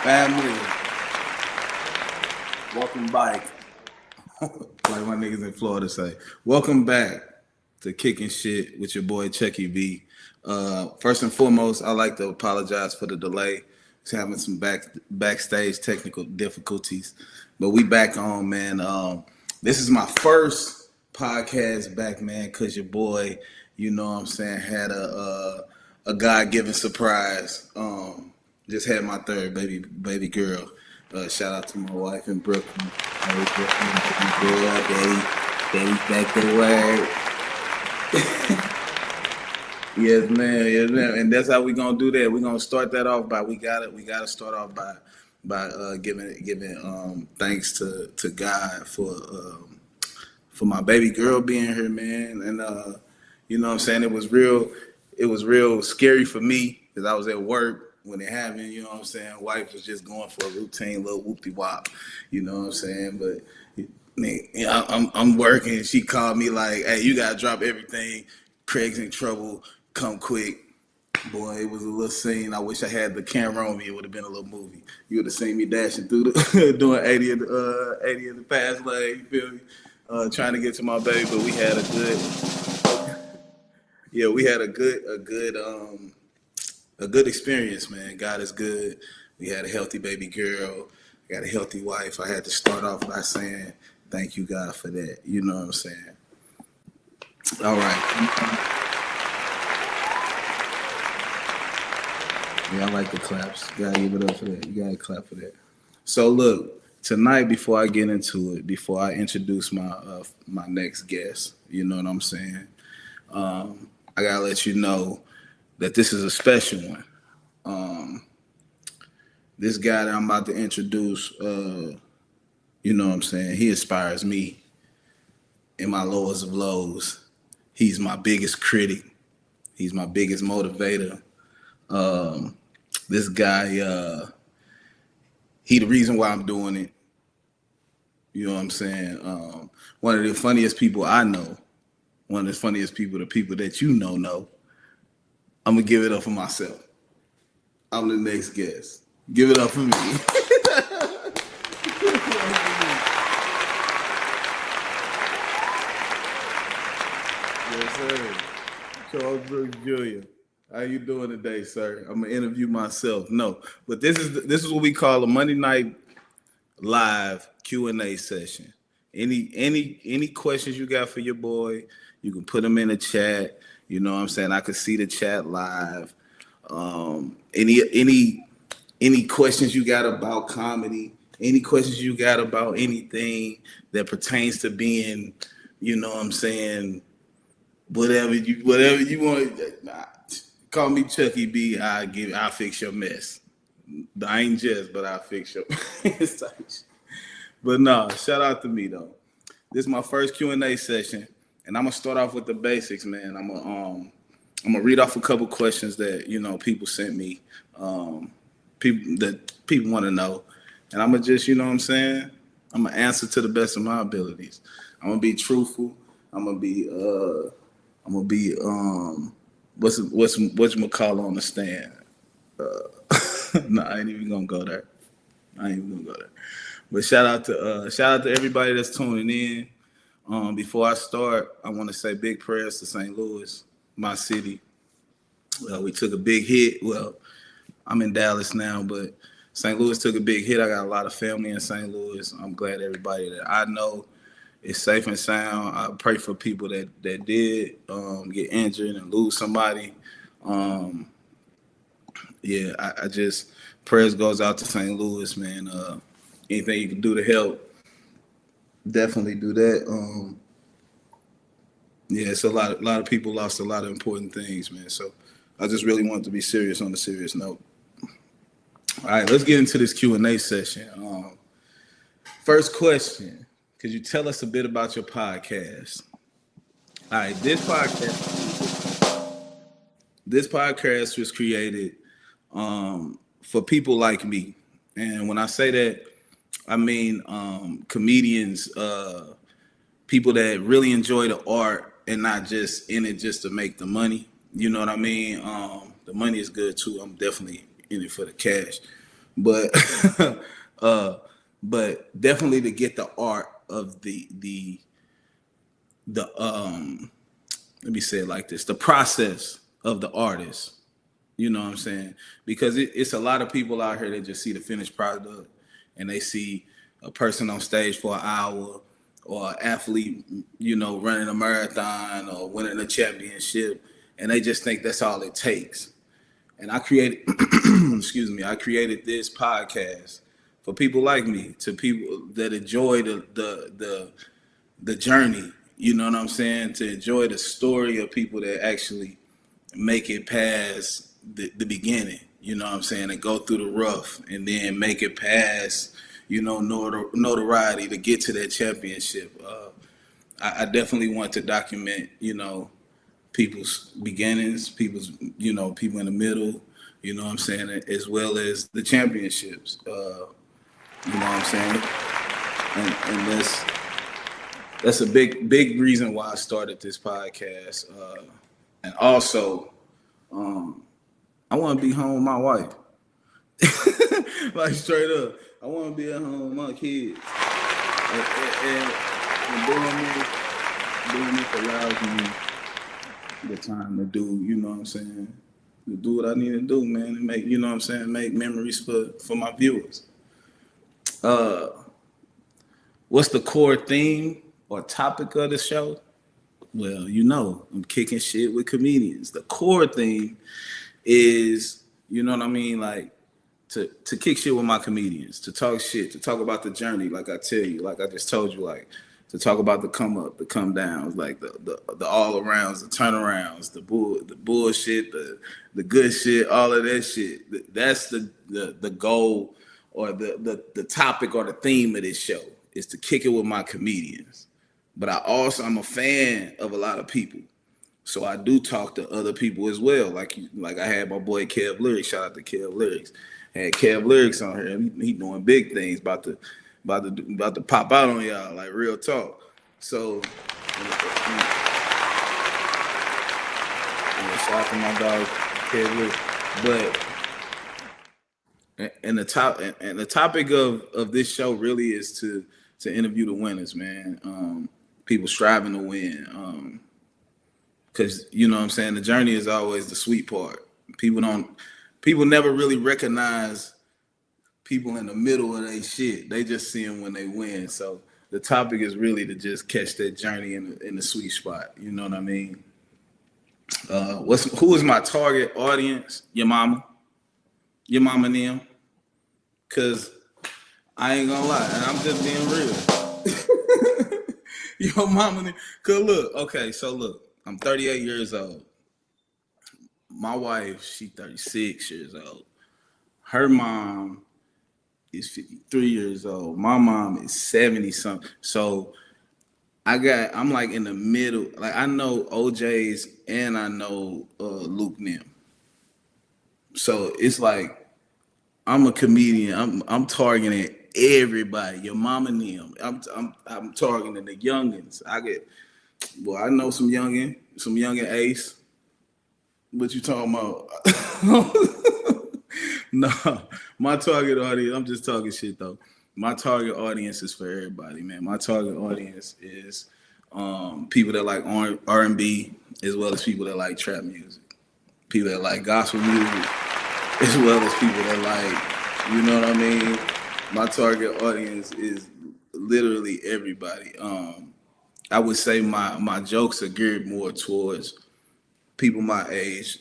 Family, welcome back. Like my niggas in Florida say, welcome back to Kicking Shit with your boy Chucky B. First and foremost, I'd like to apologize for the delay. It's having some backstage technical difficulties, but we back on, man. This is my first podcast back, man, because your boy, you know what I'm saying, had a God given surprise. Just had my third baby girl. Shout out to my wife in Brooklyn. Hey, Brooklyn, baby girl, daddy's back to work. Yes, ma'am, and that's how we gonna do that. We gonna start that off by we gotta start off by giving thanks to God for my baby girl being here, man, and you know what I'm saying, it was real scary for me because I was at work when it happened. You know what I'm saying, wife was just going for a routine little whoopty wop, you know what I'm saying, but man, I'm working. She called me like, "Hey, you gotta drop everything. Craig's in trouble. Come quick." Boy, it was a little scene. I wish I had the camera on me. It would have been a little movie. You would have seen me dashing through the doing 80 of the 80 of the fast lane. You feel me? Trying to get to my baby, but we had a good, yeah, we had a good experience, man. God is good. We had a healthy baby girl. Got a healthy wife. I had to start off by saying thank you, God, for that. You know what I'm saying? All right. Yeah, I like the claps. You gotta give it up for that. You gotta clap for that. So look, tonight before I get into it, before I introduce my next guest, you know what I'm saying? I gotta let you know that this is a special one. Um, this guy that I'm about to introduce, you know what I'm saying? He inspires me in my lowest of lows. He's my biggest critic. He's my biggest motivator. Um, this guy, he the reason why I'm doing it. You know what I'm saying? One of the funniest people I know, one of the funniest people, the people that you know. I'm gonna give it up for myself. I'm the next guest. Give it up for me. Yes, sir. Charles Brooks Jr. How you doing today, sir? I'm gonna interview myself. No, but this is what we call a Monday night live Q&A session. Any questions you got for your boy, you can put them in the chat. You know what I'm saying? I can see the chat live. Any questions you got about comedy, any questions you got about anything that pertains to being, you know what I'm saying, whatever you want. Nah, call me Chucky B. I'll fix your mess. I ain't just, but I'll fix your mess. But no, shout out to me though. This is my first Q&A session, and I'm gonna start off with the basics, man. I'm gonna read off a couple questions that people sent me, people want to know, and I'm gonna just, you know what I'm saying, I'm gonna answer to the best of my abilities. I'm gonna be truthful. I'm gonna be what's my call on the stand. No, I ain't even gonna go there. But shout out to everybody that's tuning in. Before I start, I want to say big prayers to St. Louis, my city. We took a big hit. Well, I'm in Dallas now, but St. Louis took a big hit. I got a lot of family in St. Louis. I'm glad everybody that I know is safe and sound. I pray for people that did get injured and lose somebody. Um, yeah, I just prayers goes out to St. Louis, man. Anything you can do to help, definitely do that. Yeah, it's a lot of people lost a lot of important things, man. So I just really want to be serious on a serious note. All right, let's get into this Q&A session. First question: could you tell us a bit about your podcast? All right, this podcast was created for people like me, and when I say that, I mean comedians, people that really enjoy the art and not just in it just to make the money. You know what I mean? The money is good too. I'm definitely in it for the cash. but uh, but definitely to get the art of the let me say it like this: the process of the artist. You know what I'm saying? Because it's a lot of people out here that just see the finished product and they see a person on stage for an hour or an athlete, running a marathon or winning a championship, and they just think that's all it takes. And I created, excuse me, I created this podcast for people like me, to people that enjoy the journey. You know what I'm saying? To enjoy the story of people that actually make it past the beginning, you know what I'm saying, and go through the rough and then make it past, notoriety to get to that championship. I definitely want to document, people's beginnings, people in the middle, you know what I'm saying, as well as the championships. You know what I'm saying? And that's a big reason why I started this podcast. And also, I want to be home with my wife. Like straight up, I want to be at home with my kids. And doing this allows me the time to do, you know what I'm saying, to do what I need to do, man, and make, you know what I'm saying, make memories for my viewers. Uh, what's the core theme or topic of the show? Well, I'm kicking shit with comedians. The core theme is, you know what I mean, like to kick shit with my comedians, to talk shit, to talk about the journey, like I tell you, like I just told you, like to talk about the come up, the come downs, like the all arounds, the turnarounds, the bullshit, the good shit, all of that shit. That's the goal or the topic or the theme of this show, is to kick it with my comedians. But I'm a fan of a lot of people. So I do talk to other people as well. Like I had my boy Kev Lyrics. Shout out to Kev Lyrics. I had Kev Lyrics on here. He doing big things, about to pop out on y'all, like real talk. So shout out to my dog Kev Lyrics. And the topic of this show really is to interview the winners, man. People striving to win. Because you know what I'm saying, the journey is always the sweet part. People never really recognize people in the middle of their shit. They just see them when they win. So the topic is really to just catch that journey in the sweet spot. You know what I mean? Who is my target audience? Your mama and them. Cause I ain't gonna lie, and I'm just being real. Your mama, cause look, I'm 38 years old. My wife, she 36 years old. Her mom is 53 years old. My mom is 70 something. So I'm like in the middle. Like I know OJ's and I know Luke Nim. So it's like I'm a comedian. I'm targeting everybody. Your mama Nim. I'm targeting the youngins. I know some youngin Ace. What you talking about? No, my target audience, I'm just talking shit though. My target audience is for everybody, man. My target audience is people that like R&B, as well as people that like trap music. People that like gospel music, as well as people that like, you know what I mean? My target audience is literally everybody. I would say my jokes are geared more towards people my age,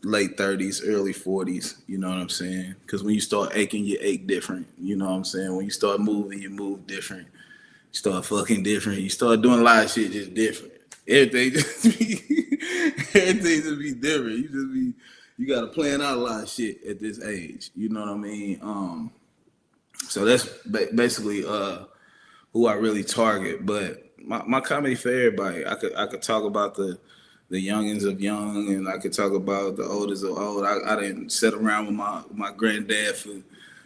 late 30s, early 40s, you know what I'm saying? Because when you start aching, you ache different, you know what I'm saying? When you start moving, you move different. You start fucking different. You start doing a lot of shit just different. Everything everything just be different. You got to plan out a lot of shit at this age, you know what I mean? So that's basically who I really target. But my comedy for everybody. I could talk about the youngins of young, and I could talk about the oldest of old. I didn't sit around with my granddad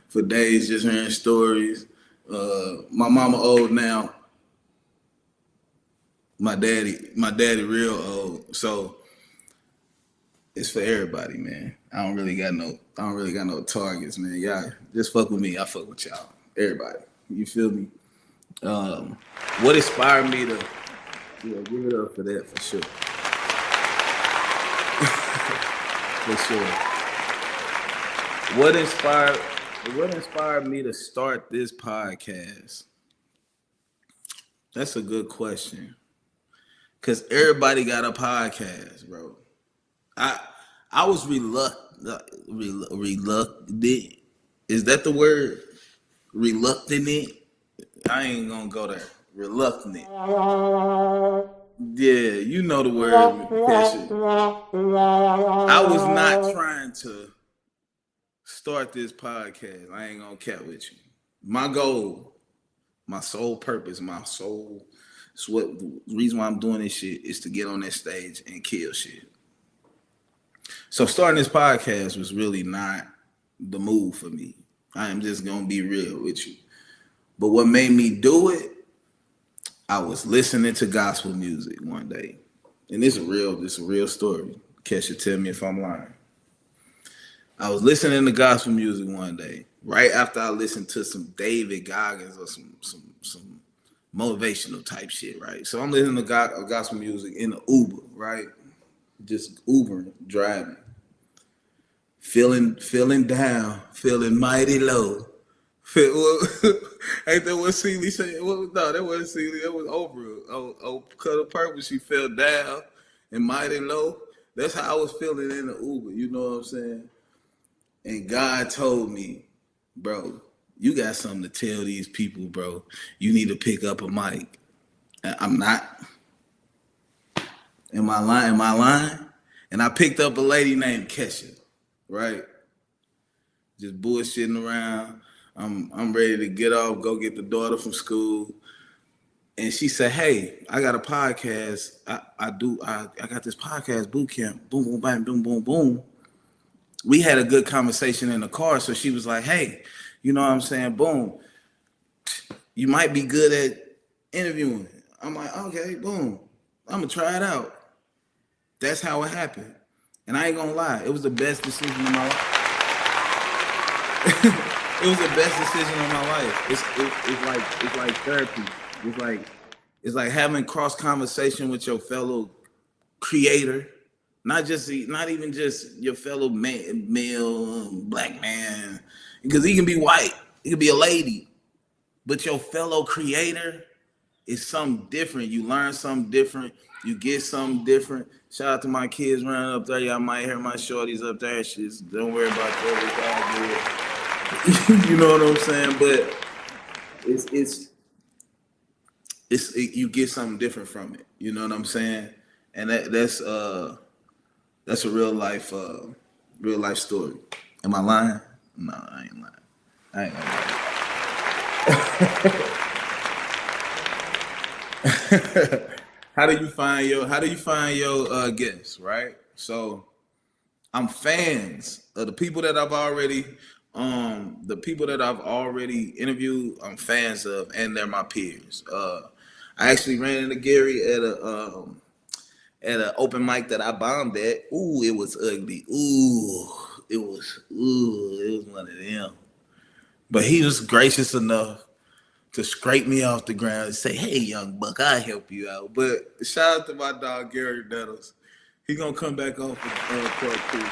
for days just hearing stories. My mama old now. My daddy real old. So It's for everybody, man. I don't really got no targets, man. Y'all just fuck with me. I fuck with y'all. Everybody. You feel me? Um, what inspired me to give it up for that for sure. For sure. What inspired what inspired me to start this podcast? That's a good question. Cause everybody got a podcast, bro. I I was reluctant. Is that the word? Reluctant it? I ain't gonna go there. Reluctant. Yeah, you know the word. I was not trying to start this podcast. I ain't gonna cap with you. My goal, my sole purpose, my sole, it's what the reason why I'm doing this shit is to get on that stage and kill shit. So starting this podcast was really not the move for me. I am just gonna be real with you. But what made me do it, I was listening to gospel music one day. And this a real story. Kesha, tell me if I'm lying. I was listening to gospel music one day, right after I listened to some David Goggins or some motivational type shit, right? So I'm listening to gospel music in the Uber, right? Just Ubering, driving, feeling down, feeling mighty low. Ain't that what CiC'n said? No, that wasn't CiC'n. That was Oprah. Oh, cut of purpose. She fell down and mighty low. That's how I was feeling in the Uber. You know what I'm saying? And God told me, bro, you got something to tell these people, bro. You need to pick up a mic. I'm not. Am I lying? Am I lying? And I picked up a lady named Kesha, right? Just bullshitting around. I'm ready to get off, go get the daughter from school. And she said, "Hey, I got a podcast. I got this podcast boot camp. Boom, boom, bam, boom, boom, boom." We had a good conversation in the car. So she was like, "Hey, you know what I'm saying? Boom, you might be good at interviewing." I'm like, "Okay, boom. I'm gonna try it out." That's how it happened. And I ain't gonna lie, it was the best decision of my life. It was the best decision of my life. It's like therapy. It's like it's like having cross conversation with your fellow creator, not even just your fellow male black man, because he can be white, he can be a lady, but your fellow creator is something different. You learn something different. You get something different. Shout out to my kids running up there. Y'all might hear my shorties up there. Shit, don't worry about that. You know what I'm saying? But it's it's you get something different from it. You know what I'm saying? And that's a real life story. Am I lying? No, I ain't lying. I ain't gonna lie. How do you find your guests, right? So I'm fans of the people that I've already interviewed. I'm fans of, and they're my peers. I actually ran into Gary at an open mic that I bombed at. Ooh, it was ugly. It was one of them. But he was gracious enough to scrape me off the ground and say, "Hey, young buck, I'll help you out." But shout out to my dog Gary Nettles. He gonna come back on for part two.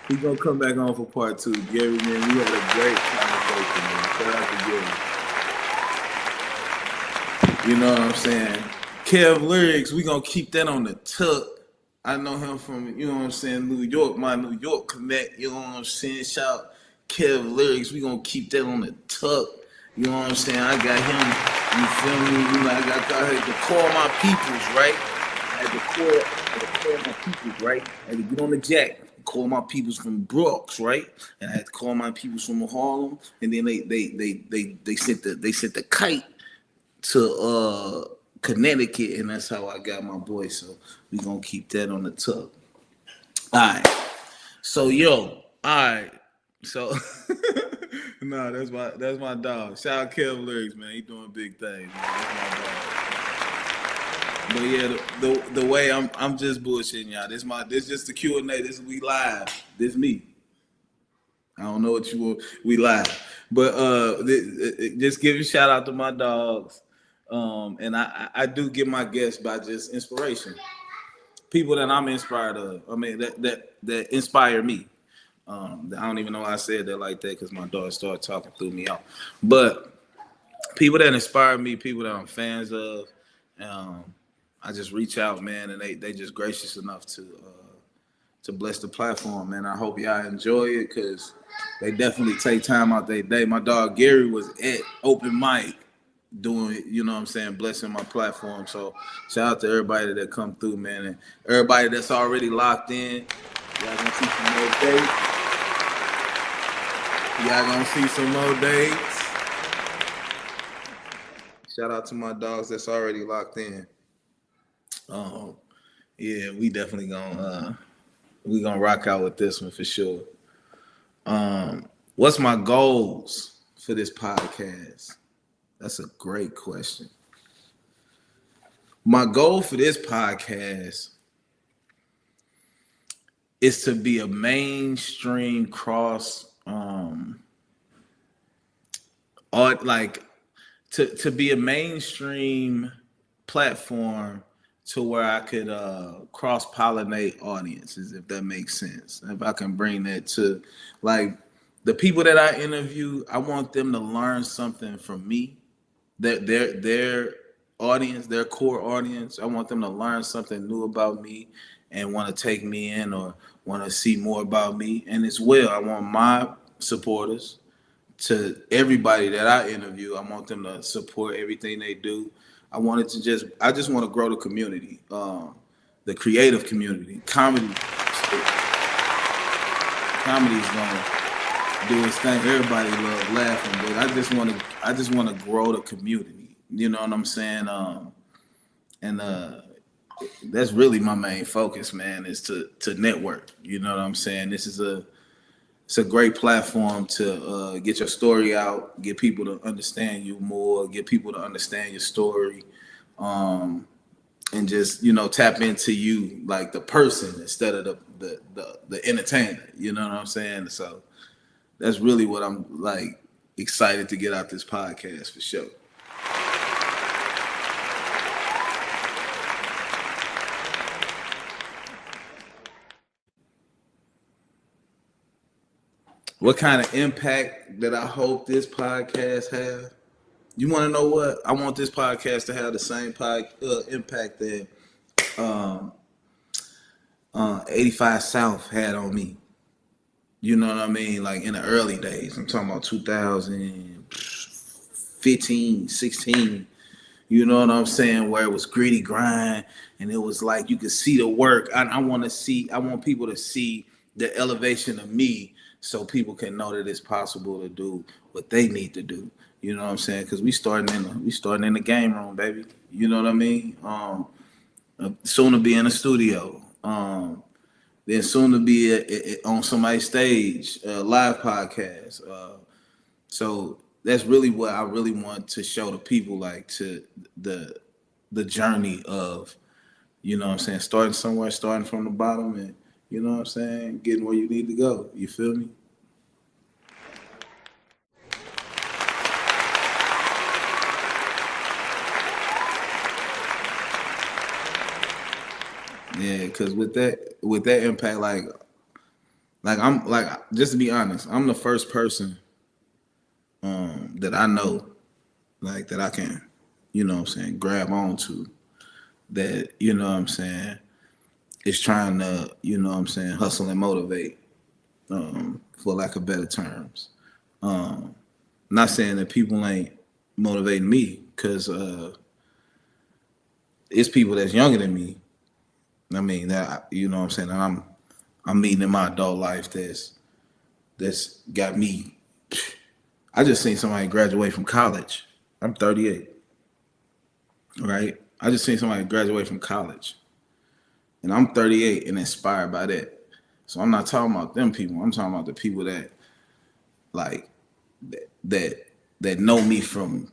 He gonna come back on for part two. Gary, man, we had a great conversation, man. Shout out to Gary. You know what I'm saying? Kev Lyrics, we gonna keep that on the tuck. I know him from, you know what I'm saying, New York, my New York connect, you know what I'm saying? Shout Kev Lyrics, we gonna keep that on the tuck. You know what I'm saying? I got him, you feel me? You know, I had to call my peoples, right? I had to call my peoples, right? I had to get on the jack. Call my peoples from Brooks, right? And I had to call my peoples from Harlem. And then they sent the kite to Connecticut, and that's how I got my boy. So we gonna keep that on the tuck. All right. So all right. So no, that's my dog. Shout out Kev Lyrics, man. He doing big things, man. That's my dog. But yeah, the way I'm just bullshitting y'all. This just the Q and A. This we live. This me. I don't know what you will. We live, but just give a shout out to my dogs. And I do get my guests by just inspiration, people that I'm inspired of. I mean that inspire me. I don't even know why I said that like that because my dog started talking through me out. But people that inspire me, people that I'm fans of, um, I just reach out, man, and they just gracious enough to bless the platform, man. I hope y'all enjoy it because they definitely take time out their day. My dog Gary was at open mic doing, you know what I'm saying, blessing my platform. So shout out to everybody that come through, man, and everybody that's already locked in. Y'all gonna see some more dates. Y'all gonna see some more dates. Shout out to my dogs that's already locked in. Um, yeah, we gonna rock out with this one for sure. What's my goals for this podcast? That's a great question. My goal for this podcast is to be a mainstream cross art like to be a mainstream platform to where I could cross pollinate audiences, if that makes sense. If I can bring that to like the people that I interview, I want them to learn something from me. Their audience, their core audience, I want them to learn something new about me and want to take me in or want to see more about me. And as well, I want my supporters to everybody that I interview. I want them to support everything they do. I just want to grow the community, the creative community. Comedy is gonna do its thing. Everybody love laughing, but I just want to grow the community. You know what I'm saying? And that's really my main focus, man, is to network. You know what I'm saying? It's a great platform to get your story out, get people to understand you more, get people to understand your story, and just tap into you like the person instead of the entertainer. You know what I'm saying? So that's really what I'm like excited to get out this podcast for sure. What kind of impact that I hope this podcast have? You want to know what? I want this podcast to have the same impact that um, 85 South had on me. You know what I mean? Like in the early days. I'm talking about 2015, 16. You know what I'm saying? Where it was gritty grind and it was like you could see the work. I want people to see the elevation of me so people can know that it's possible to do what they need to do. You know what I'm saying? Because we starting in the game room, baby. You know what I mean? Soon to be in a studio. Then soon to be on somebody's stage, live podcast. So that's really what I really want to show the people, like to the the journey of, you know what I'm saying, starting somewhere, starting from the bottom, and you know what I'm saying, getting where you need to go. You feel me? Yeah, because with that impact, like I'm like just to be honest, I'm the first person that I know like that I can, you know what I'm saying, grab onto that, you know what I'm saying, is trying to, you know what I'm saying, hustle and motivate, for lack of better terms. Um, Not saying that people ain't motivating me, because it's people that's younger than me. I mean, that, you know what I'm saying, and I'm meeting in my adult life that's got me. I just seen somebody graduate from college. I'm 38, right? I just seen somebody graduate from college, and I'm 38 and inspired by that. So I'm not talking about them people. I'm talking about the people that like that that know me from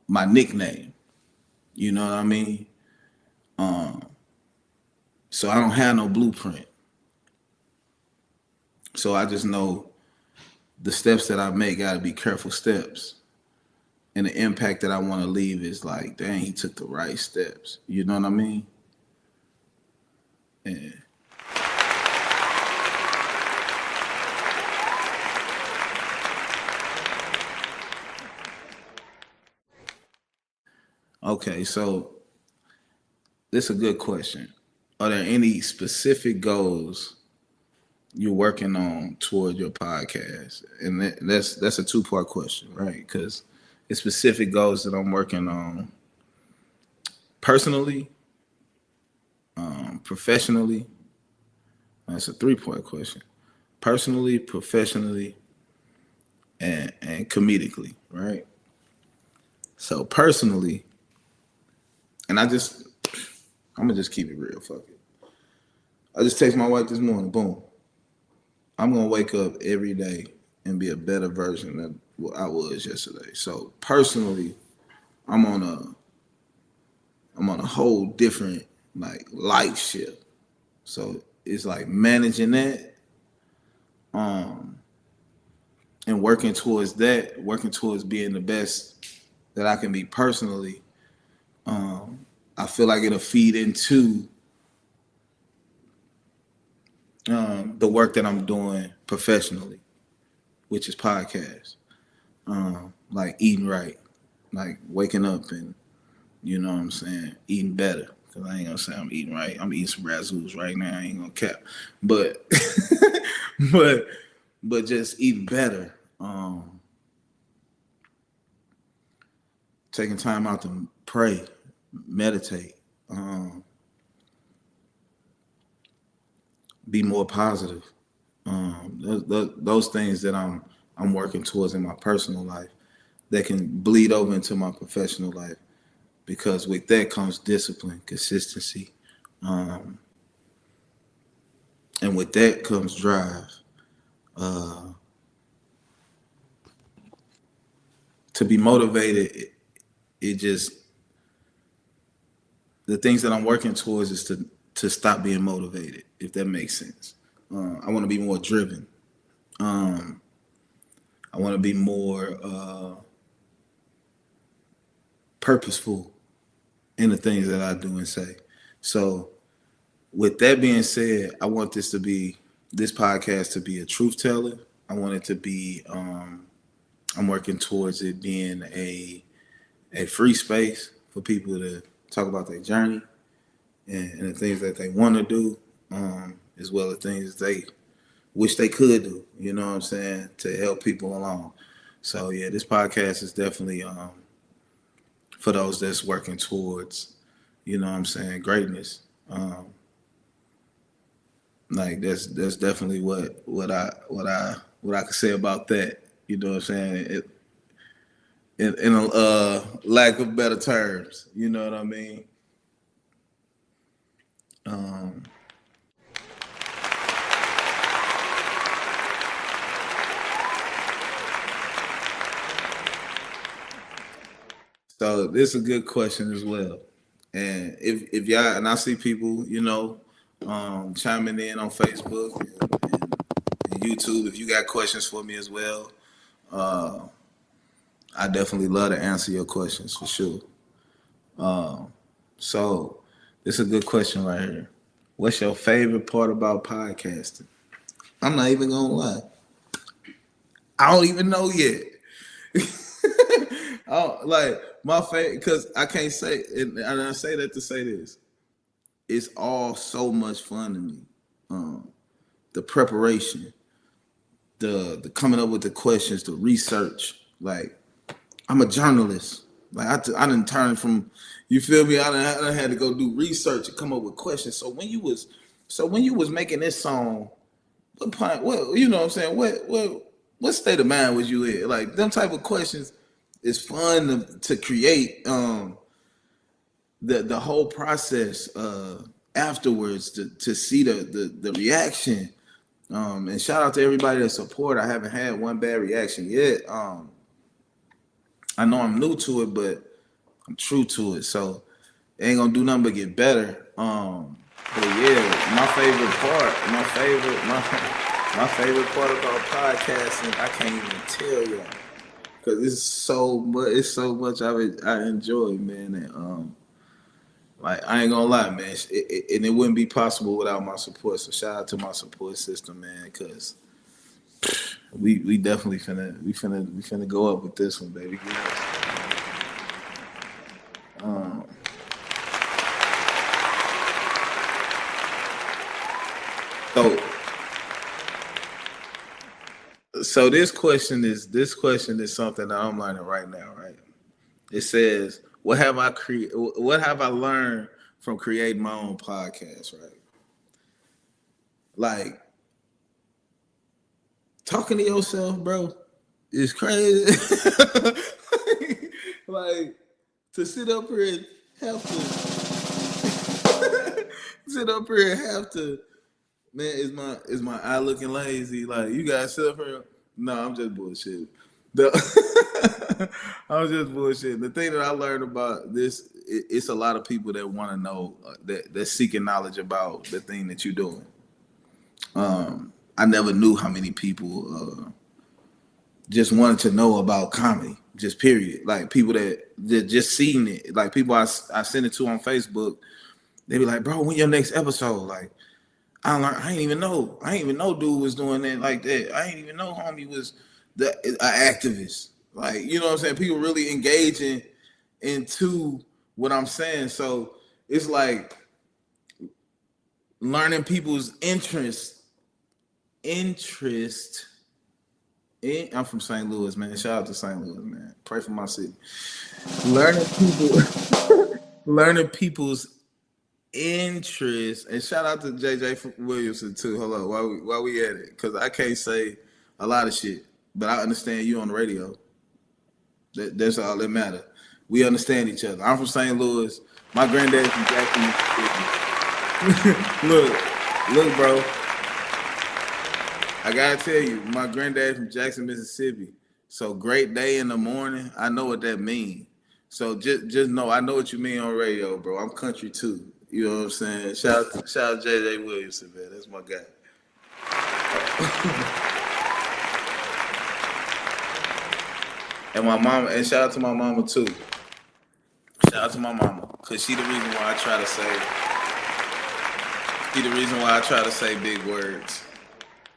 my nickname. You know what I mean? Um, so I don't have no blueprint. So I just know the steps that I make got to be careful steps. And the impact that I want to leave is like, dang, he took the right steps. You know what I mean? Yeah. Okay, so this is a good question. Are there any specific goals you're working on toward your podcast? And that's a two-part question, right? Because it's specific goals that I'm working on personally, professionally. That's a three-part question. Personally, professionally, and comedically, right? So personally, and I'm gonna just keep it real. Fuck it. I just text my wife this morning. Boom. I'm gonna wake up every day and be a better version of what I was yesterday. So personally, I'm on a I'm on a whole different like life shift. So it's like managing that, um, and working towards being the best that I can be personally. Um, I feel like it'll feed into the work that I'm doing professionally, which is podcasts. Like eating right, like waking up and you know what I'm saying, eating better. Cause I ain't gonna say I'm eating right. I'm eating some razzoos right now. I ain't gonna cap, but but but just eating better. Taking time out to pray, meditate, be more positive. Those things that I'm working towards in my personal life that can bleed over into my professional life because with that comes discipline, consistency, um, and with that comes drive. Uh, to be motivated, it just the things that I'm working towards is to stop being motivated, if that makes sense. I want to be more driven. Um, I want to be more purposeful in the things that I do and say. So, with that being said, I want this podcast to be a truth teller. I want it to be. I'm working towards it being a free space for people to talk about their journey and the things that they want to do, as well as things they wish they could do. You know what I'm saying, to help people along. So yeah, this podcast is definitely for those that's working towards, you know what I'm saying, greatness. Um, like that's definitely what I could say about that. You know what I'm saying? In a lack of better terms, you know what I mean? Um, so this is a good question as well. And if y'all and I see people, you know, chiming in on Facebook and YouTube, if you got questions for me as well, uh, I definitely love to answer your questions for sure. So this is a good question right here. What's your favorite part about podcasting? I'm not even gonna lie. I don't even know yet. Like my favorite, because I can't say, and I say that to say this. It's all so much fun to me. Um, the preparation, the coming up with the questions, the research. Like I'm a journalist. Like I didn't turn from, you feel me? I done had to go do research and come up with questions. So when you was making this song, what point? What you know? What I'm saying, what state of mind was you in? Like them type of questions is fun to create. The whole process afterwards to see the reaction. And shout out to everybody that support. I haven't had one bad reaction yet. I know I'm new to it, but I'm true to it. So It ain't gonna do nothing but get better. But yeah, my favorite part about podcasting, I can't even tell y'all because it's so much I enjoy, man. And like I ain't gonna lie, man, and it wouldn't be possible without my support. So shout out to my support system, man, because we definitely finna go up with this one, baby. Um, so so this question is something that I'm learning right now, right? It says, What have I learned from creating my own podcast? Right, like talking to yourself, bro, is crazy. like to sit up here and have to sit up here and have to. Man, is my eye looking lazy? Like you guys sit up here. No, I'm just bullshit. I'm just bullshit. The thing that I learned about this, it's a lot of people that want to know that's seeking knowledge about the thing that you're doing. I never knew how many people just wanted to know about comedy, just period. Like people that just seen it. Like people I send it to on Facebook, they be like, "Bro, when your next episode?" Like I ain't even know. I ain't even know dude was doing that like that. I ain't even know homie was the activist. Like you know what I'm saying. People really engaging into what I'm saying. So it's like learning people's interest. I'm from St. Louis, man. Shout out to St. Louis, man. Pray for my city. Learning people, learning people's interest, and shout out to JJ Williamson too. Hold on, while we at it, because I can't say a lot of shit, but I understand you on the radio. That's all that matters. We understand each other. I'm from St. Louis. My granddad's from Jackson, Mississippi. look, bro. I gotta tell you, my granddad from Jackson, Mississippi. So great day in the morning. I know what that means. So just know I know what you mean on radio, bro. I'm country too. You know what I'm saying? Shout out JJ Williamson, man. That's my guy. And my mama, and shout out to my mama too. Shout out to my mama, cause she the reason why I try to say big words.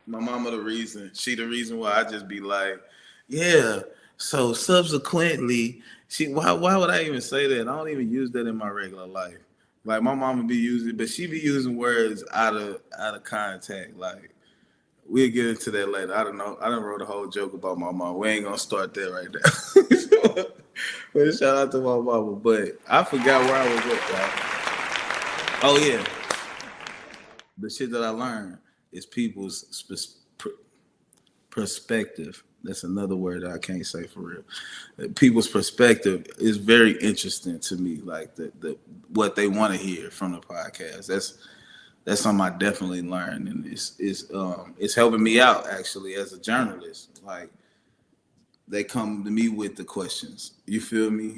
My mama the reason. She the reason why I just be like, yeah. So subsequently, why would I even say that? I don't even use that in my regular life. Like my mama be using, but she be using words out of contact. Like we'll get into that later. I don't know. I done wrote a whole joke about my mom. We ain't gonna start there right now. But shout out to my mama. But I forgot where I was at, y'all. Oh yeah, the shit that I learned is people's perspective. That's another word that I can't say for real. People's perspective is very interesting to me. Like the what they want to hear from the podcast. That's something I definitely learned, and it's helping me out actually as a journalist. Like they come to me with the questions. You feel me?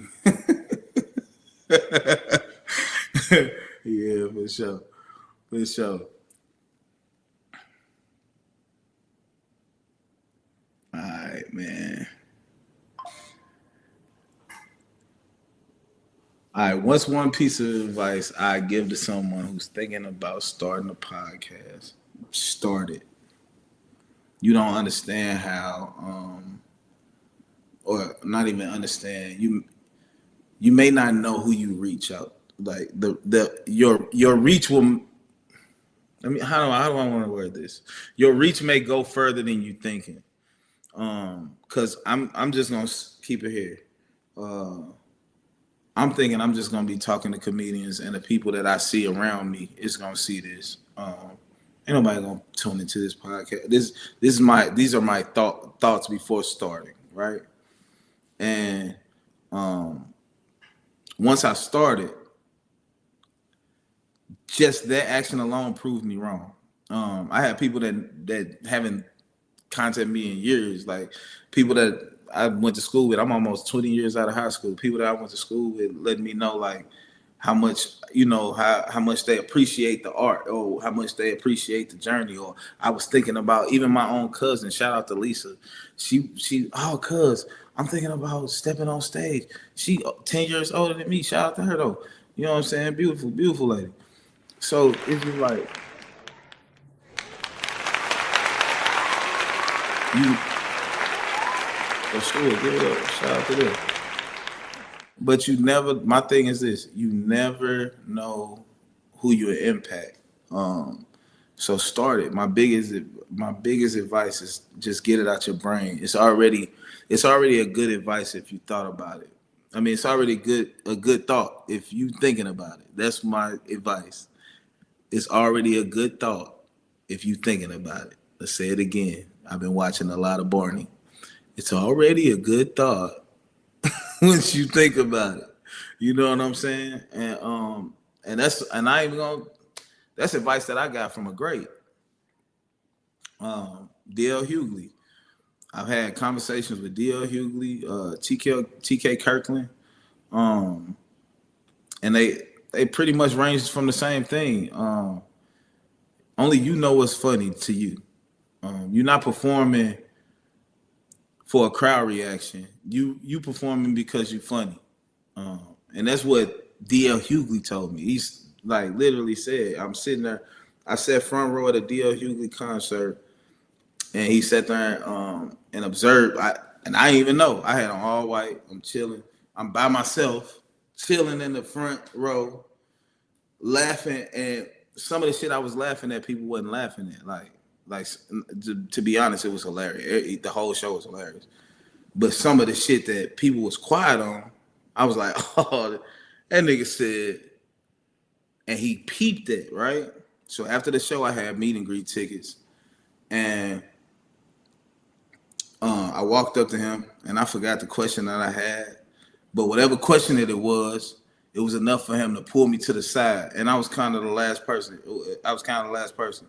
Yeah, for sure, for sure. All right, man. All right, what's one piece of advice I give to someone who's thinking about starting a podcast? Start it. You don't understand how, or not even understand. You may not know who you reach out. Like your reach will. I mean, how do I want to word this? Your reach may go further than you thinking. Cause I'm just gonna keep it here. Uh, I'm thinking I'm just gonna be talking to comedians and the people that I see around me is gonna see this. Ain't nobody gonna tune into this podcast. These are my thoughts before starting, right? And um, once I started, just that action alone proved me wrong. I had people that haven't contacted me in years, like people that I went to school with. I'm almost 20 years out of high school. People that I went to school with letting me know like how much how much they appreciate the art or how much they appreciate the journey. Or I was thinking about even my own cousin. Shout out to Lisa. She cuz I'm thinking about stepping on stage. She 10 years older than me. Shout out to her though. You know what I'm saying? Beautiful, beautiful lady. So it's just like you for sure give it up. Shout out to them. But you never. My thing is this: you never know who you impact. Um, so start it. My biggest advice is just get it out your brain. It's already a good advice if you thought about it. I mean, it's already a good thought if you thinking about it. That's my advice. It's already a good thought if you thinking about it. Let's say it again. I've been watching a lot of Barney. It's already a good thought once you think about it. You know what I'm saying? And I even gonna that's advice that I got from a great DL Hughley. I've had conversations with DL Hughley, TK Kirkland, um, and they pretty much range from the same thing. Only you know what's funny to you. You're not performing for a crowd reaction. You performing because you're funny. And that's what DL Hughley told me. He's like literally said, I'm sitting there. I sat front row at a DL Hughley concert, and he sat there and observed. And I didn't even know. I had on all white. I'm chilling. I'm by myself, chilling in the front row, laughing. And some of the shit I was laughing at, people wasn't laughing at. Like to be honest, it was hilarious. The whole show was hilarious. But some of the shit that people was quiet on, I was like, oh, that nigga said, and he peeped it, right? So after the show, I had meet and greet tickets, and I walked up to him, and I forgot the question that I had, but whatever question that it was enough for him to pull me to the side, and I was kind of the last person. I was kind of the last person.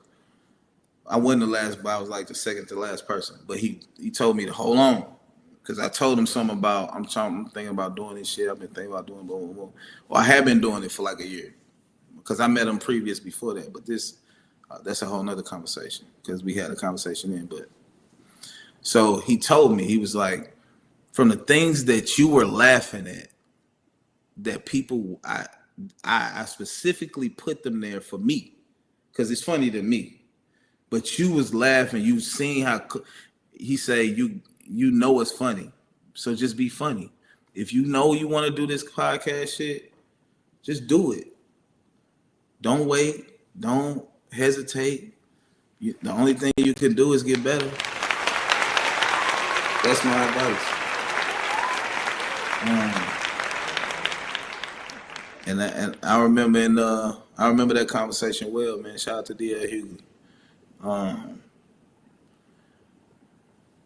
I wasn't the last, but I was like the second to last person. But he told me to hold on, because I told him something about I'm thinking about doing this shit. I've been thinking about doing blah blah blah. Well, I have been doing it for like a year because I met him previous before that. But this that's a whole nother conversation because we had a conversation then. But so he told me he was like, from the things that you were laughing at, that people I specifically put them there for me because it's funny to me. But you was laughing. You seen how he say you know it's funny, so just be funny. If you know you want to do this podcast shit, just do it. Don't wait. Don't hesitate. The only thing you can do is get better. That's my advice. Um, and I remember that conversation well, man. Shout out to D.L. Hughley. Um,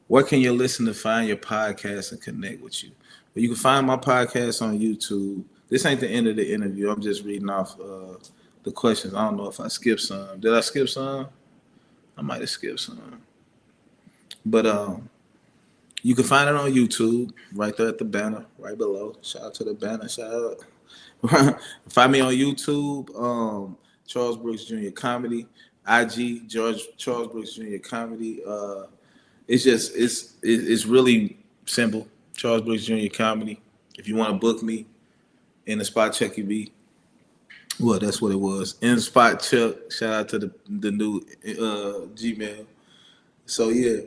where can your listener find your podcast and connect with you? Well, you can find my podcast on YouTube. This ain't the end of the interview. I'm just reading off the questions. I don't know if I skipped some. Did I skip some? I might have skipped some. But you can find it on YouTube, right there at the banner, right below. Shout out to the banner. Shout out. Find me on YouTube, Charles Brooks Jr. Comedy, IG Charles Brooks Jr. Comedy. It's really simple. Charles Brooks Jr. Comedy. If you want to book me in the spot check you be, well, that's what it was. In the spot check. Shout out to the new Gmail. So yeah,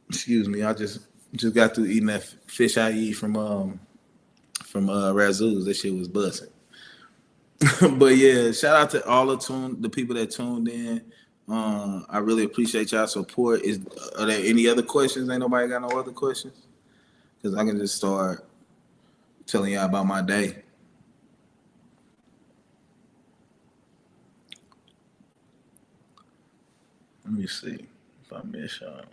excuse me. I just got through eating that fish I eat from Razoo's. That shit was busting. But yeah, shout out to all the people that tuned in. I really appreciate y'all support. Are there any other questions? Ain't nobody got no other questions? Because I can just start telling y'all about my day. Let me see if I miss y'all.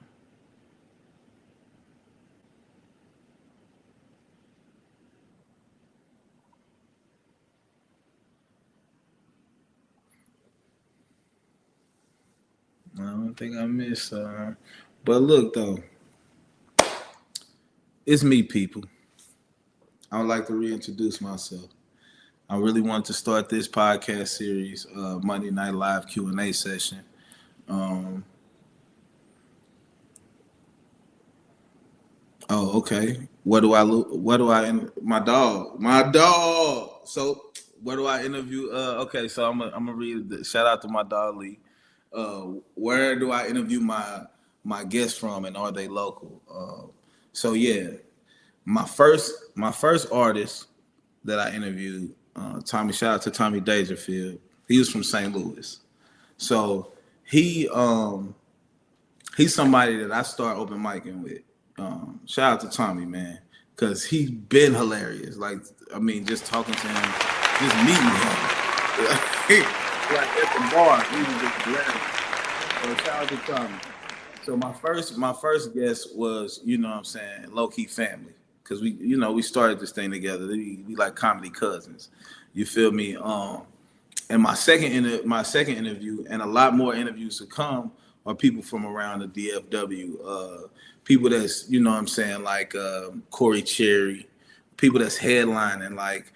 I don't think I missed. But look though, it's me, people. I would like to reintroduce myself. I really wanted to start this podcast series, Monday Night Live Q&A session. Um, oh, okay. What do I? My dog. My dog. So, where do I interview? Okay, so I'm gonna read. Shout out to my dog Lee. Where do I interview my guests from, and are they local? So yeah, my first artist that I interviewed, Tommy. Shout out to Tommy Dangerfield. He was from St. Louis. So he he's somebody that I start open micing with. Shout out to Tommy, man, because he's been hilarious. Like, I mean, just talking to him, just meeting him, like at the bar, he was just hilarious. So shout out to Tommy. So my first guest was, what I'm saying, low key family, because we started this thing together. We like comedy cousins. You feel me? And my second interview, and a lot more interviews to come, are people from around the DFW. People that's, what I'm saying, like Corey Cherry, people that's headlining, like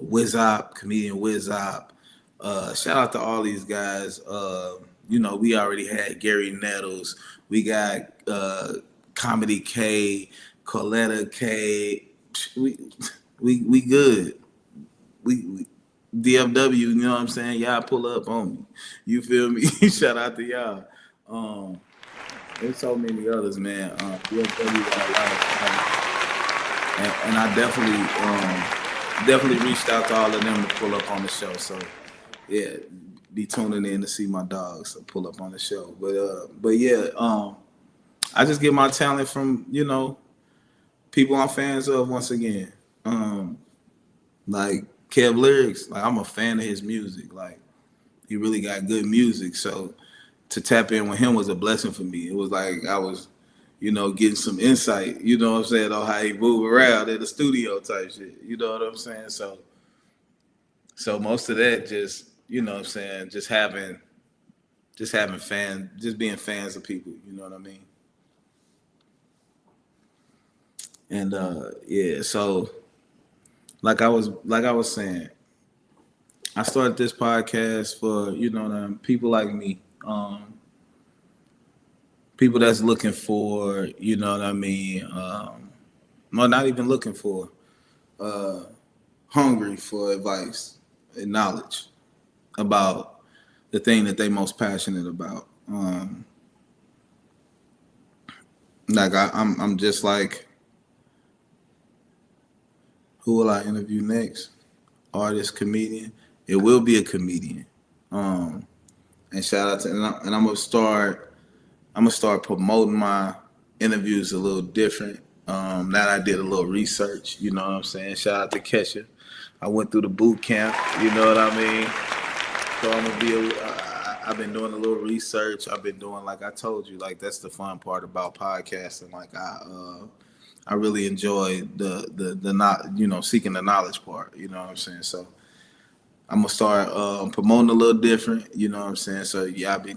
Wiz Op, comedian Wiz Op. Shout out to all these guys. We already had Gary Nettles. We got Comedy K, Coletta K. We good. We DFW, you know what I'm saying? Y'all pull up on me. You feel me? Shout out to y'all. There's so many others, man. DFW got a lot and I definitely reached out to all of them to pull up on the show. So yeah, be tuning in to see my dogs pull up on the show. But yeah, I just get my talent from people I'm fans of. Once again, like Kev Lyrics, like I'm a fan of his music. Like he really got good music. So to tap in with him was a blessing for me. It was like I was, getting some insight, what I'm saying, on how he move around in the studio type shit. You know what I'm saying? So most of that just, what I'm saying, just having fans, just being fans of people, you know what I mean? And yeah, so like I was saying, I started this podcast for, people like me. People that's looking for, you know what I mean? Well, not even looking for, uh, hungry for advice and knowledge about the thing that they most passionate about. Like I'm just like, who will I interview next? Artist, comedian. It will be a comedian. Um, and shout out to, and I'm gonna start. I'm gonna start promoting my interviews a little different. Now I did a little research. You know what I'm saying? Shout out to Kesha. I went through the boot camp. You know what I mean? So I'm gonna be. I've been doing a little research. I've been doing, like I told you, like that's the fun part about podcasting. Like I really enjoy the not seeking the knowledge part. You know what I'm saying? So I'm gonna start promoting a little different. You know what I'm saying? So yeah, I'll be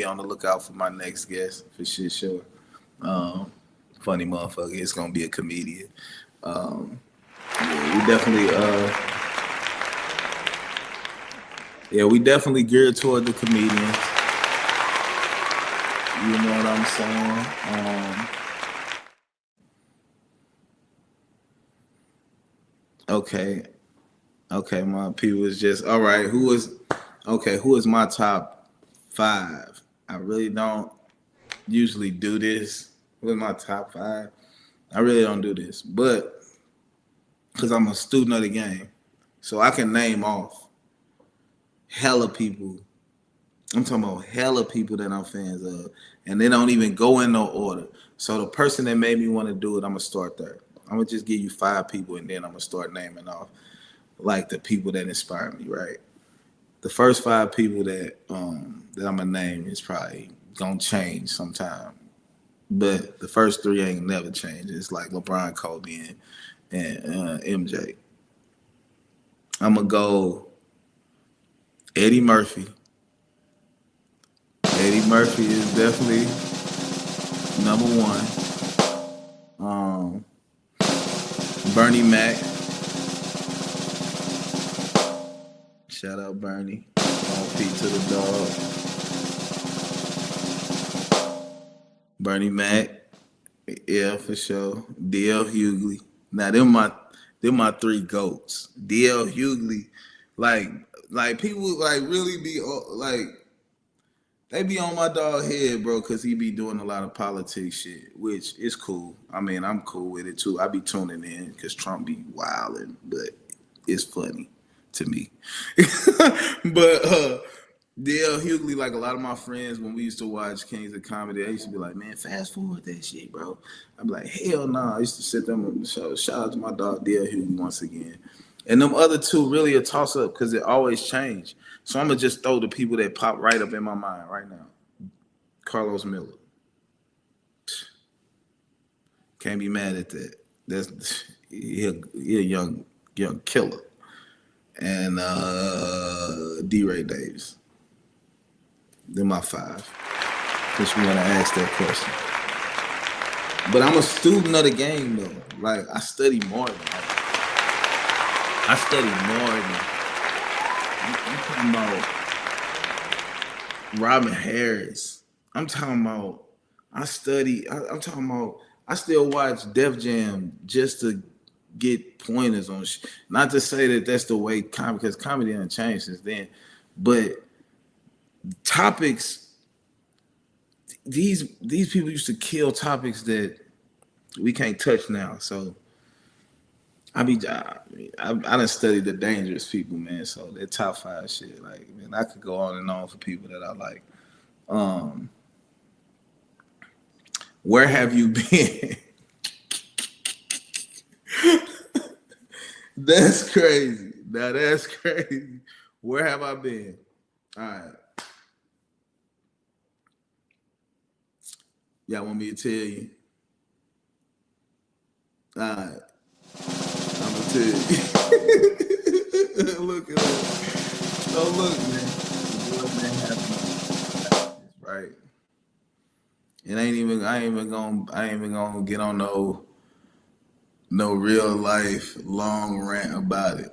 on the lookout for my next guest for shit sure. Um, Funny motherfucker. It's gonna be a comedian. Um, yeah, we definitely geared toward the comedians. You know what I'm saying? Okay, okay, my people is just all right. Who is my top five? I really don't usually do this with my top five. I really don't do this, but because I'm a student of the game, so I can name off hella people. I'm talking about hella people that I'm fans of, and they don't even go in no order. So the person that made me want to do it, I'm gonna start there. I'm gonna just give you five people, and then I'm gonna start naming off like the people that inspired me. Right. The first five people that I'm gonna name is probably gonna change sometime, but the first three ain't never changed. It's like LeBron, Kobe, and MJ. I'm gonna go Eddie Murphy. Eddie Murphy is definitely number one. Um, Bernie Mac. Shout out Bernie. On feet to the dog. Bernie Mac. Yeah, for sure. DL Hughley. Now them my three goats. DL Hughley, like like people like really be like they be on my dog head, bro, because he be doing a lot of politics shit, which is cool. I mean, I'm cool with it too. I be tuning in because Trump be wilding, but it's funny to me. But DL Hughley, like a lot of my friends, when we used to watch Kings of Comedy, they used to be like, "Man, fast forward that shit, bro." I'm like, "Hell no!" Nah. I used to sit them on the show. Shout out to my dog DL Hughley once again. And them other two really a toss up because it always change. So I'm gonna just throw the people that pop right up in my mind right now. Carlos Miller. Can't be mad at that. That's he a young killer. And D. Ray Davis. They're my five. Since you want to ask that question. But I'm a student of the game though. Like I study more than I study more than I'm talking about Robin Harris. I'm talking about I'm talking about I still watch Def Jam just to get pointers on not to say that that's the way comedy because comedy hasn't changed since then, but topics these people used to kill topics that we can't touch now. So I done studied the dangerous people, man. So that top five shit, like man, I could go on and on for people that I like. Um, where have you been? That's crazy. Now that's crazy. Where have I been? All right. Y'all want me to tell you? All right. I'm gonna tell you. Look at that. Oh look, man. The man have right. It ain't even. I ain't even gonna get on no real life long rant about it.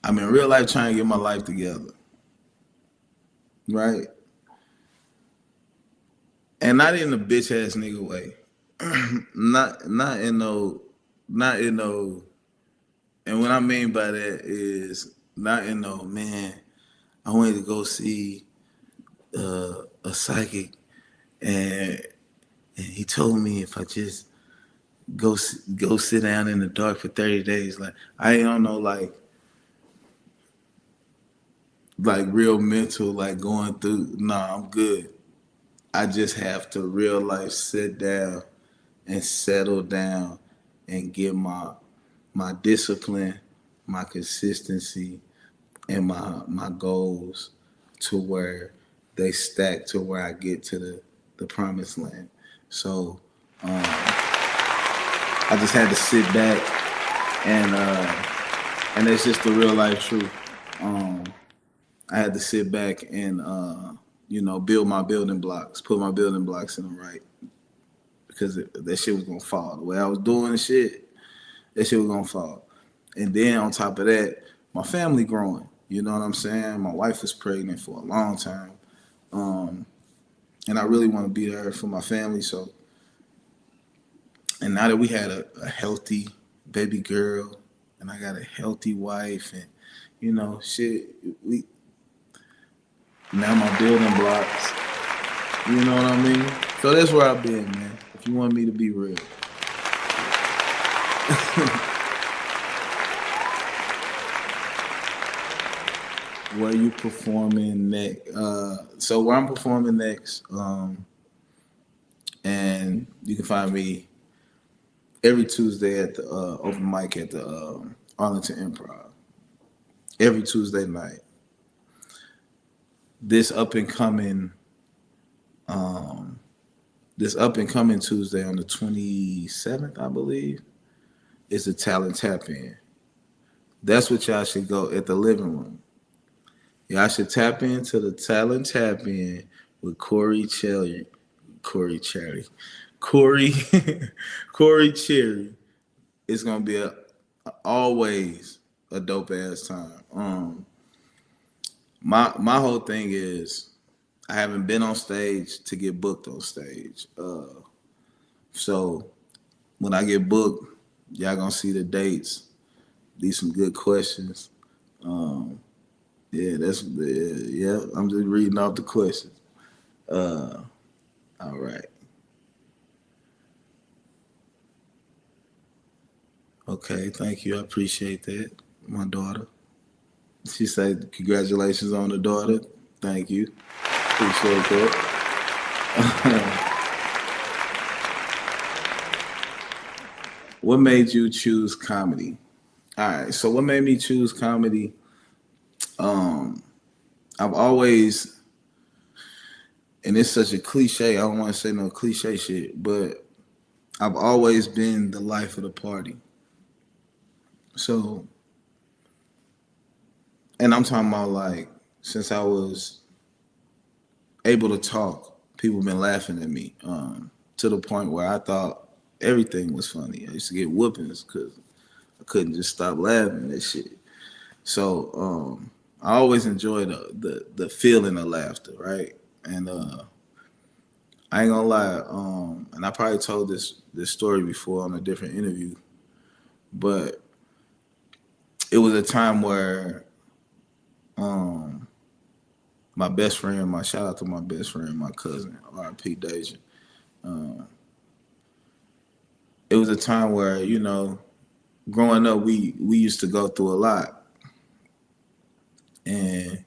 I'm in real life trying to get my life together, right? And not in a bitch ass nigga way. not in no not in no and what I mean by that is not in no man, I wanted to go see a psychic and he told me if I just go sit down in the dark for 30 days. Like I don't know like real mental like going through nah, I'm good. I just have to real life sit down and settle down and get my discipline, my consistency, and my goals to where they stack to where I get to the promised land. So I just had to sit back and it's just the real life truth. Um, I had to sit back and build my building blocks, put my building blocks in the right because that shit was gonna fall. The way I was doing the shit, that shit was gonna fall. And then on top of that, my family growing. You know what I'm saying? My wife was pregnant for a long time, um, and I really want to be there for my family. So, and now that we had a healthy baby girl, and I got a healthy wife, and shit, we now my building blocks. You know what I mean? So that's where I've been, man. If you want me to be real. Where you performing next? So where I'm performing next, and you can find me every Tuesday at the open mic at the Arlington Improv. Every Tuesday night. This up and coming, Tuesday on the 27th, I believe, is the talent tap in. That's what y'all should go at the living room. Y'all should tap into the talent tap in with Corey Cherry, Corey, Corey Cherry. It's gonna be always a dope ass time. My whole thing is I haven't been on stage to get booked on stage. So when I get booked, y'all gonna see the dates. These some good questions. Um, yeah, yeah. I'm just reading off the questions. Uh, all right. Okay, thank you. I appreciate that, my daughter. She said, "Congratulations on the daughter." Thank you. Appreciate that. What made you choose comedy? All right. So what made me choose comedy? Um, I've always, and it's such a cliche. I don't want to say no cliche shit, but I've always been the life of the party. So, and I'm talking about like since I was able to talk, people been laughing at me to the point where I thought everything was funny. I used to get whoopings because I couldn't just stop laughing at shit. So I always enjoy the feeling of laughter, right? And I ain't gonna lie, and I probably told this story before on a different interview, but it was a time where um, my best friend, my shout out to my best friend, my cousin, R.I.P. Deja. Uh, it was a time where growing up, we used to go through a lot, and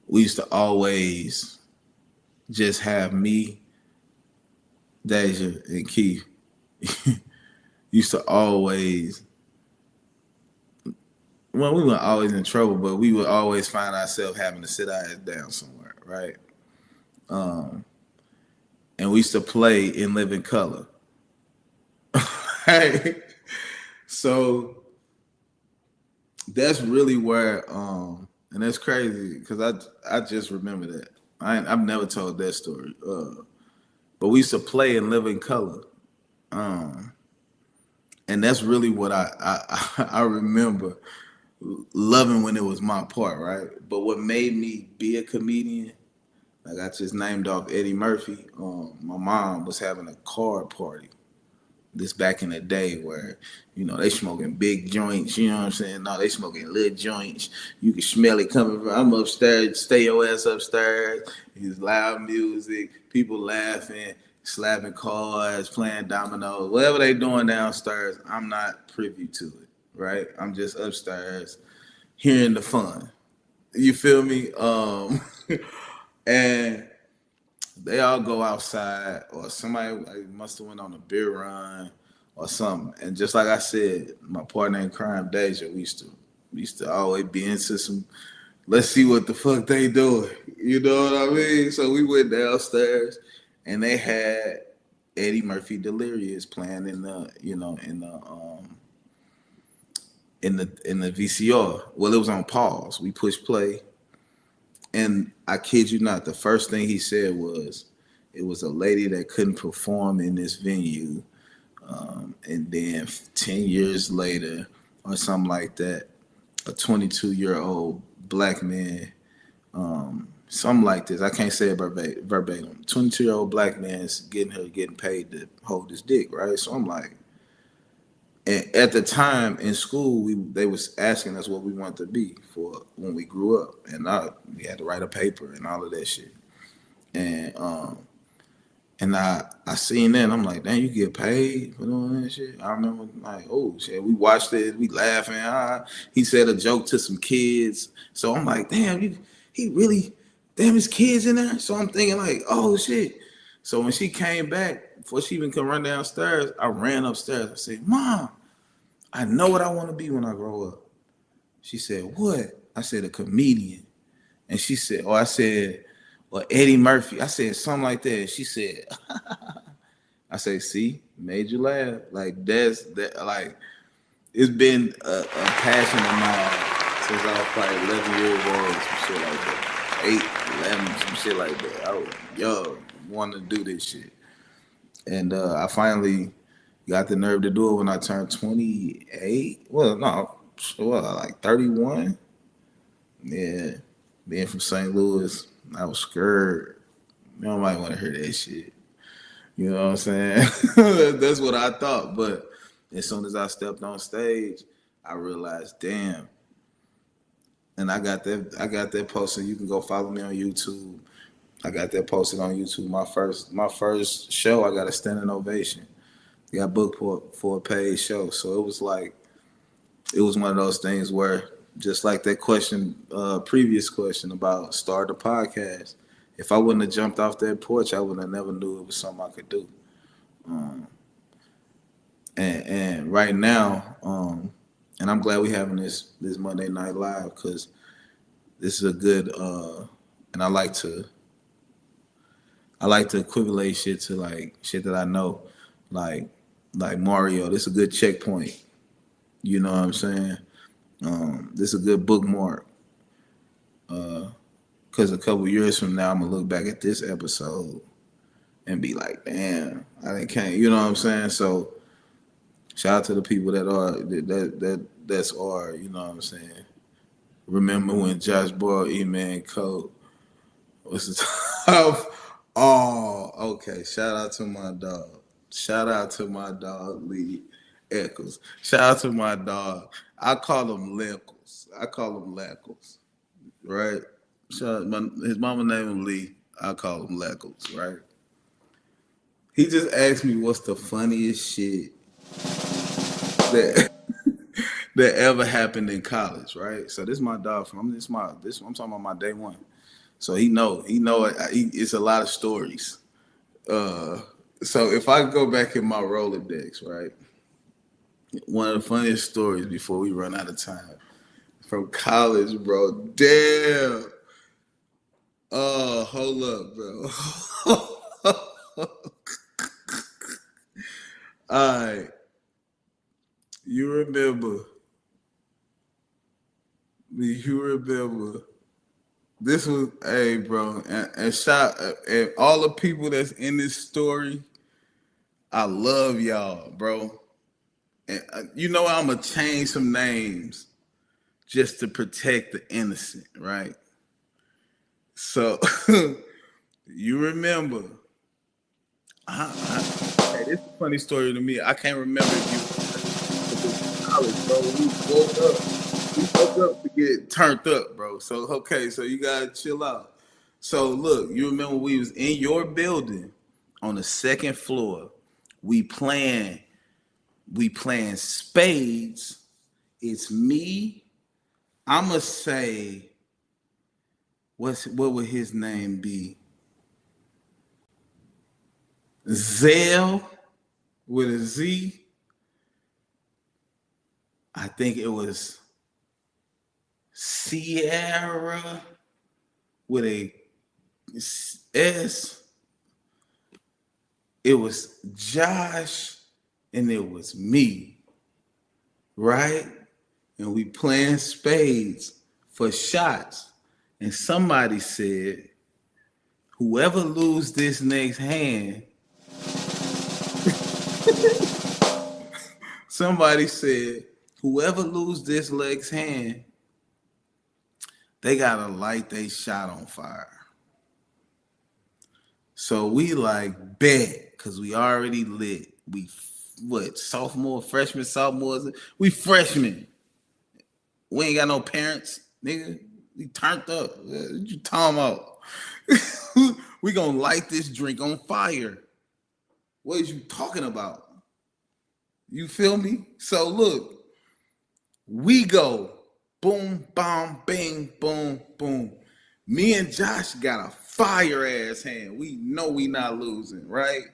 we used to always just have me, Deja, and Keith. Used to always, well, we weren't always in trouble, but we would always find ourselves having to sit our ass down somewhere, right? Um, and we used to play in living color. Right? So that's really where, and that's crazy because I just remember that. I've never told that story. But we used to play in living color. Um, and that's really what I remember loving when it was my part, right? But what made me be a comedian, like I just named off Eddie Murphy. My mom was having a card party. This back in the day where, they smoking big joints, you know what I'm saying? No, they smoking little joints. You can smell it coming from, I'm upstairs, stay your ass upstairs. It's loud music, people laughing, slapping cards, playing dominoes, whatever they doing downstairs, I'm not privy to it, right? I'm just upstairs hearing the fun. You feel me? And they all go outside, or somebody like, must have went on a beer run or something. And just like I said, my partner in crime, Deja, we used to always be into some. Let's see what the fuck they doing. You know what I mean? So we went downstairs, and they had Eddie Murphy Delirious playing in the in the VCR. Well, it was on pause. We pushed play, and I kid you not, the first thing he said was, it was a lady that couldn't perform in this venue. And then 10 years later, or something like that, a 22-year-old black man, something like this. I can't say it verbatim. 22-year-old black man's getting paid to hold his dick, right? So I'm like, and at the time in school, they was asking us what we wanted to be for when we grew up, and we had to write a paper and all of that shit. And I seen that, and I'm like, damn, you get paid for doing that shit. I remember like, oh shit, we watched it, we laughing. He said a joke to some kids, so I'm like, damn, he really, damn, his kids in there. So I'm thinking like, oh shit. So when she came back, before she even could run downstairs, I ran upstairs. I said, Mom, I know what I want to be when I grow up. She said, what? I said, a comedian. And she said, I said, well, Eddie Murphy. I said something like that. She said, I say, see, made you laugh. Like that's that. Like it's been a passion of mine since I was probably 11 years old, some shit like that. 8, 11, some shit like that. I was young, wanting to do this shit, and I finally got the nerve to do it when I turned 28. Well, no, what, like 31. Yeah, being from St. Louis, I was scared. Nobody want to hear that shit. You know what I'm saying? That's what I thought. But as soon as I stepped on stage, I realized, damn. And I got that posted. You can go follow me on YouTube. I got that posted on YouTube. My first show, I got a standing ovation. Got booked for a paid show. So it was one of those things where, just like that question, previous question about start the podcast. If I wouldn't have jumped off that porch, I would have never knew it was something I could do. Um, and right now, and I'm glad we having this Monday Night Live, because this is a good, and I like to equivalate shit to like shit that I know, like like Mario. This is a good checkpoint. You know what I'm saying? This is a good bookmark. Because a couple years from now, I'm gonna look back at this episode and be like, "Damn, I didn't can't." You know what I'm saying? So, shout out to the people that's are. You know what I'm saying? Remember when Josh Boyle, E-Man, Cole was the top? Oh, okay. Shout out to my dog. Shout out to my dog Lee Eccles. Shout out to my dog. I call him Leckles. I call him Leckles. Right? His mama named him Lee. I call him Leckles. Right? He just asked me what's the funniest shit that that ever happened in college. Right? So this is my dog from. I'm talking about my day one. So it's a lot of stories. Uh, so if I go back in my Rolodex, right, one of the funniest stories before we run out of time from college, bro. Damn. Oh, hold up, bro. All right, you remember? You remember? This was, hey, bro, and shout and all the people that's in this story. I love y'all, bro. And you know I'm gonna change some names just to protect the innocent, right? So you remember? Hey, this is a funny story to me. I can't remember if you college, bro. We woke up to get turned up, bro. So okay, so you gotta chill out. So look, you remember we was in your building on the second floor. We playing, we playing spades. It's me. I'ma say, what would his name be? Zell with a Z. I think it was Sierra with a S. It was Josh and it was me, right? And we playing spades for shots. And somebody said, whoever lose this next hand, somebody said, whoever lose this leg's hand, they gotta light they shot on fire. So we like bet, cause we already lit. We what, sophomores? We freshmen. We ain't got no parents, nigga. We turned up. What you talking about? We gonna light this drink on fire. What is you talking about? You feel me? So look, we go boom, bomb, bing, boom, boom. Me and Josh got a fire ass hand. We know we not losing, right?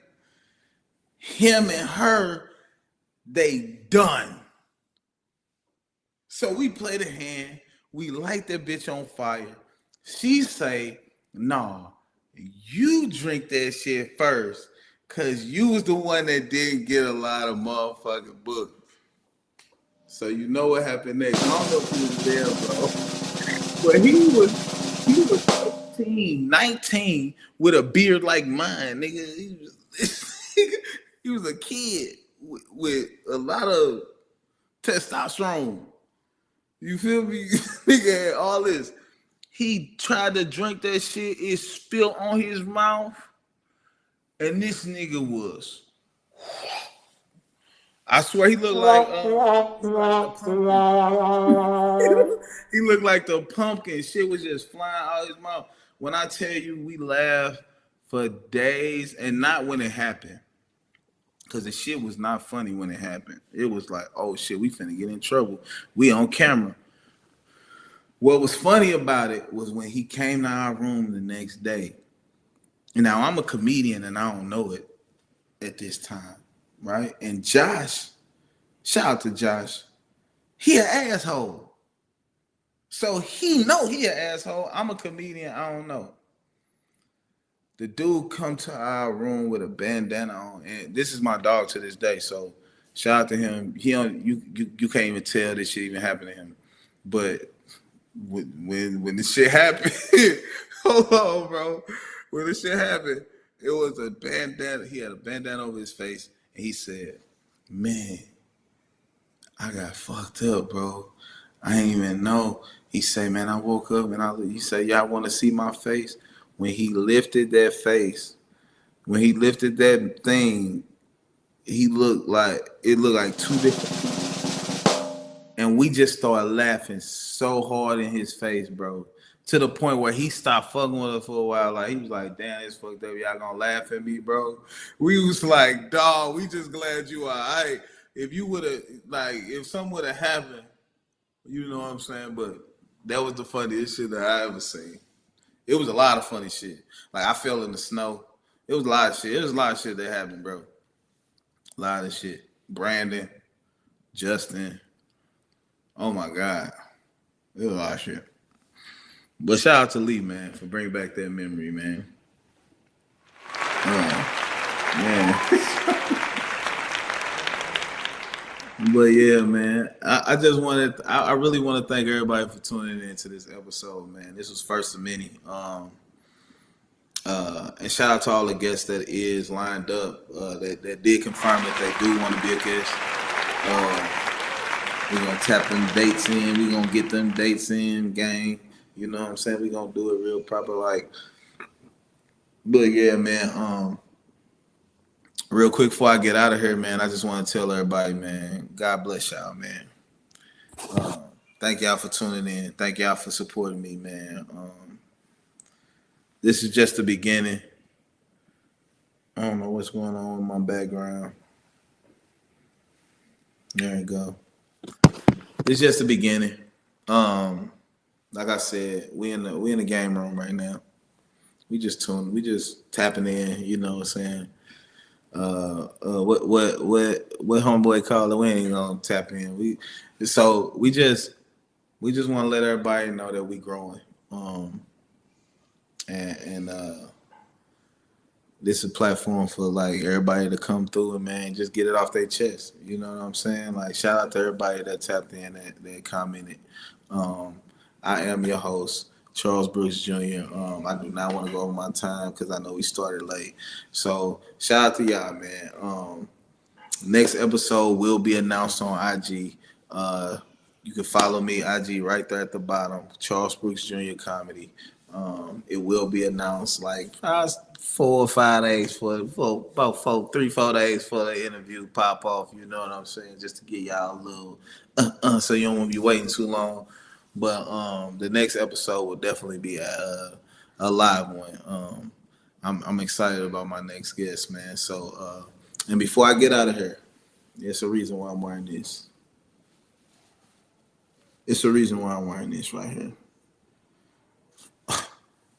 Him and her, they done. So we play the hand. We light that bitch on fire. She say, nah, you drink that shit first. Cause you was the one that didn't get a lot of motherfucking books. So you know what happened next. I don't know if he was there, bro. But he was 18, 19 with a beard like mine, nigga. He was a kid with a lot of testosterone. You feel me? Nigga had all this. He tried to drink that shit. It spilled on his mouth, and this nigga was. I swear he looked like the pumpkin. He looked like the pumpkin. Shit was just flying out his mouth. When I tell you, we laughed for days, and not when it happened, because the shit was not funny when it happened. It was like, oh shit, we finna get in trouble. We on camera. What was funny about it was when he came to our room the next day. And now I'm a comedian and I don't know it at this time, right? And Josh, shout out to Josh, he an asshole. So he know he an asshole. I'm a comedian, I don't know. The dude come to our room with a bandana on, and this is my dog to this day. So shout out to him. He don't you can't even tell this shit even happened to him. But when the shit happened, hold on, bro. When the shit happened, it was a bandana. He had a bandana over his face, and he said, "Man, I got fucked up, bro. I ain't even know." He said, "Man, I woke up and he said, y'all want to see my face?" When he lifted that face, when he lifted that thing, it looked like two different. And we just started laughing so hard in his face, bro. To the point where he stopped fucking with us for a while. Like, he was like, damn, it's fucked up. Y'all gonna laugh at me, bro? We was like, dog, we just glad you are all right. If you would have, like, if something would have happened, you know what I'm saying? But that was the funniest shit that I ever seen. It was a lot of funny shit. Like, I fell in the snow. It was a lot of shit. It was a lot of shit that happened, bro. A lot of shit. Brandon, Justin. Oh my God. It was a lot of shit. But shout out to Lee, man, for bringing back that memory, man. Man. But yeah, man. I just wanted I really want to thank everybody for tuning in to this episode, man. This was first of many. And shout out to all the guests that is lined up, that did confirm that they do want to be a guest. We're gonna tap them dates in. We're gonna get them dates in, gang. You know what I'm saying? We're gonna do it real proper, like. But yeah, man. Real quick before I get out of here, man, I just want to tell everybody, man, God bless y'all, man. Thank y'all for tuning in. Thank y'all for supporting me, man. This is just the beginning. I don't know what's going on with my background. There you go. It's just the beginning. Like I said, we in the game room right now. We just tapping in, you know what I'm saying? What homeboy call it? We ain't gonna tap in. We just want to let everybody know that we growing. And this is a platform for like everybody to come through and, man, just get it off their chest. You know what I'm saying? Like, shout out to everybody that tapped in, that commented. I am your host, Charles Brooks Jr. I do not want to go over my time because I know we started late. So shout out to y'all, man. Next episode will be announced on IG. You can follow me, IG, right there at the bottom, Charles Brooks Jr. Comedy. It will be announced like 4 or 5 days for 3-4 days for the interview pop off. You know what I'm saying? Just to get y'all a little, so you don't want to be waiting too long. But the next episode will definitely be a live one. I'm excited about my next guest, man. So, and before I get out of here, it's a reason why I'm wearing this. It's the reason why I'm wearing this right here.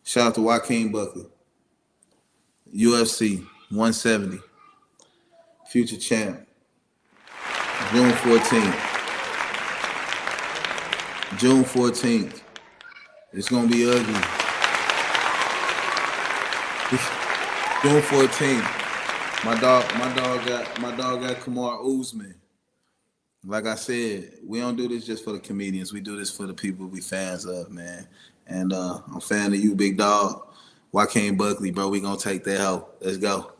Shout out to Joaquin Buckley, UFC 170, future champ, June 14th. June 14th. It's gonna be ugly. June 14th. My dog got Kamar Usman. Like I said, we don't do this just for the comedians. We do this for the people we fans of, man. And I'm a fan of you, big dog. Joaquin Buckley, bro. We gonna take that hoe. Let's go.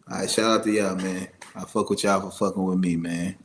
All right, shout out to y'all, man. I fuck with y'all for fucking with me, man.